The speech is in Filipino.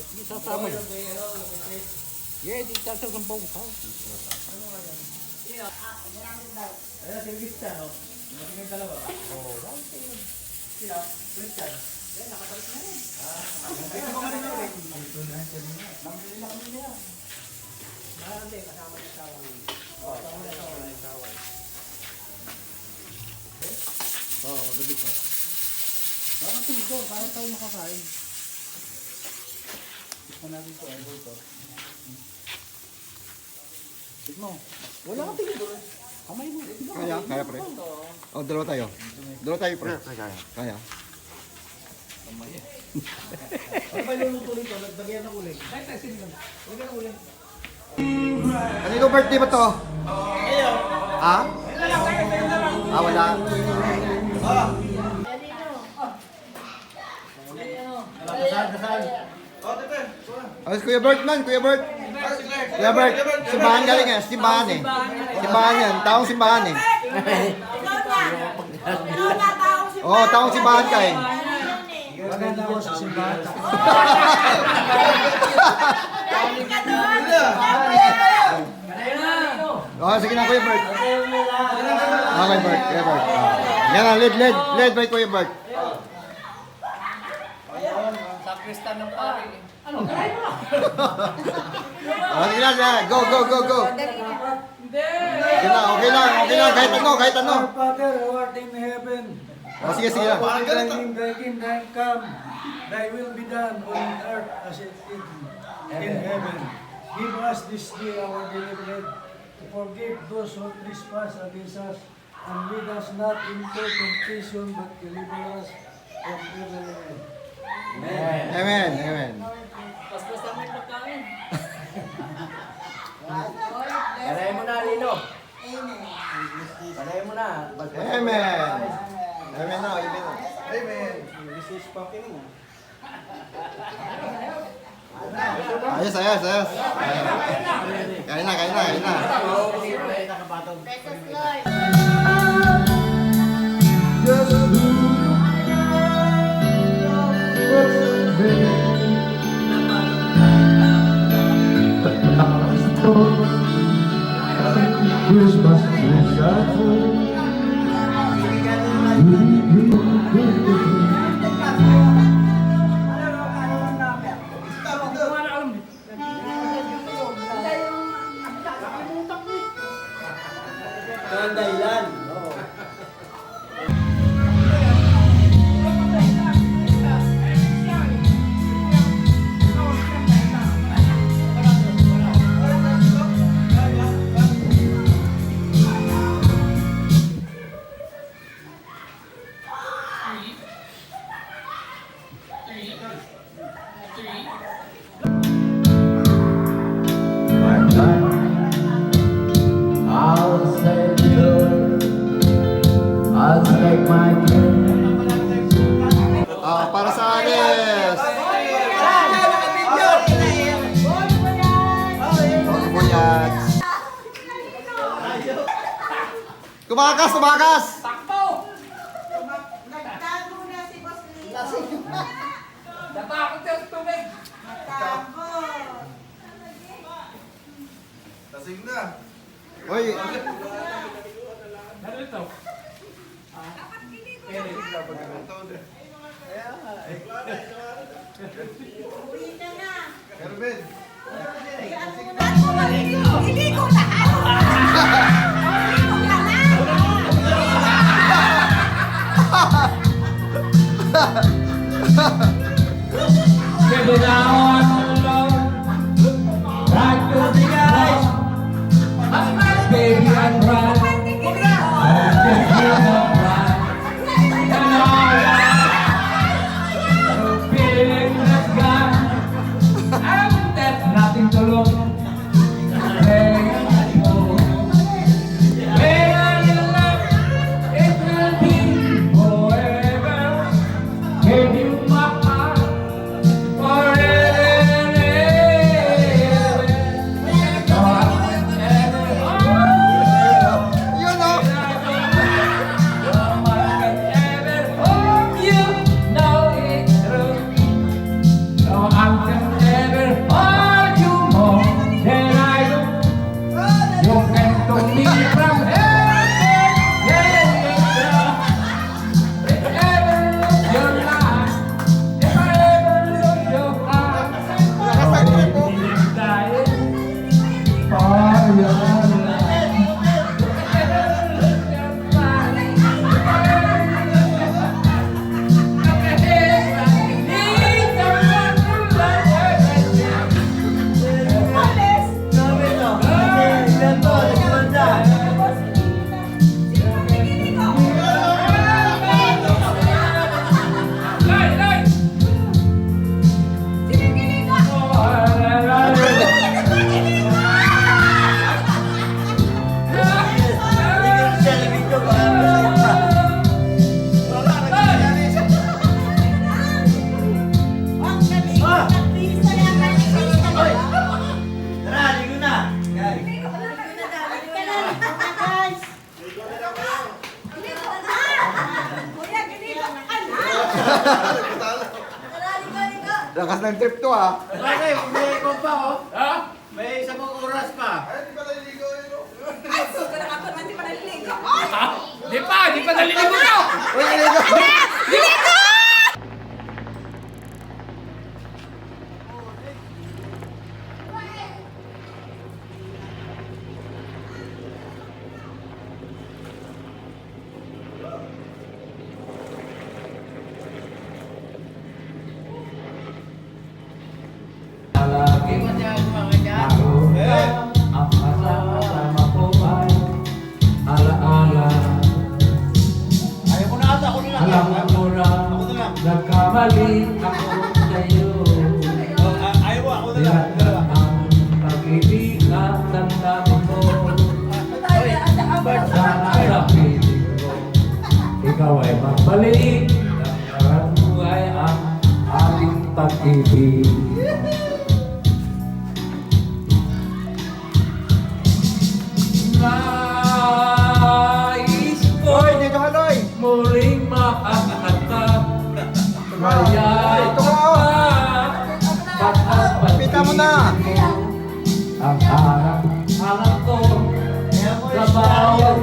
Sasama yun. Yeah, di sasama buong tao. Ayan, si Christian, no? Matingin dalawa. Oo. Sino? Christian. Eh, nakabalik na rin. Ito mo kanina ulit. Ito na, kanina. Nambili na kami niya. Hindi, kasama niya sa awan. Oo, kasama niya sa awan. Oo, magabi pa. Bakit ito? Para tayo makakain. Tikman natin ito. Ano ito? Tignan mo. Wala ka tignan doon. Kamay mo. Kaya pre. Oh, dalawa tayo. Dalawa tayo pre. Kaya. Ano ba luluto nito? Nagbagyan ng uling. Kahit tayo sinigang. Lagyan ng uling. Kanino birthday ba to? Ayaw. Ha? Ah, wala. Dasal. Oh, Tete. Oh, si Kuya Bert man, Kuya Bert. Kuya Bert, simbahan galing eh. Simbahan eh. Simbahan yan. Taong simbahan eh. Oh, taong simbahan ka eh. Maganda ako sa simbahan. Oh, sige na Kuya Bert. Okay, Bert. Kuya Bert. Yan na, lead by Kuya Bert. Sakristan ng pare. Ano? Oh, sige na. Go. Okay lang. Kahit ano. Our Father, who art in heaven. Oh, sige na. Thy kingdom come. Thy will be done on earth as it is in heaven. Give us this day our daily bread. To forgive those who trespass against us. And lead us not into temptation, but deliver us from evil. Amen. Basta may pagkain. Panayin mo na, Lino. Panayin mo na. Amen. Amen na. Amen. This is fucking. Ayos. Kain na. Precious Lord. Christmas is at Ang dahilan. I'll say good. I'll take my Para sa Anes. Tumakas! Nagtago na si Boss Lino. Natakot yung tubig. Nagtago. Lasing na. Uy, Narito. Uwi ka na. Erben. Hindi ko na. People down alone, like to be guys. Baby, I'm crying. I just feel so crying. And all that, no feeling that's gone. And that's nothing to look. Hey, oh. When I'm in love, it will be forever. Give you my heart forever. Lakas ng trip to ah. Bakit? May ikaw pa, oh. Ha? May 10 oras pa. Ay, sobrang ako naman di pa naliligo. Ay! Di pa naliligo ka! Uy, naligo! Palagi naroon ang kasama ko ay alaala. Ayaw ko na ata, ako na lang. Alam mo na, Ako na lang. nagkamali ako sa'yo. Ayaw ako na lang. Dinagdag ang pag-ibig na damdamin ko. Sana sa piling ko, ikaw ay magbalik. Ang buhay ang ating pag-ibig. Nais ko Uy, dito ka, Loy! muling makakatap. Kaya Ito ka, oh. Pita mo na. ang harap ko sa bawat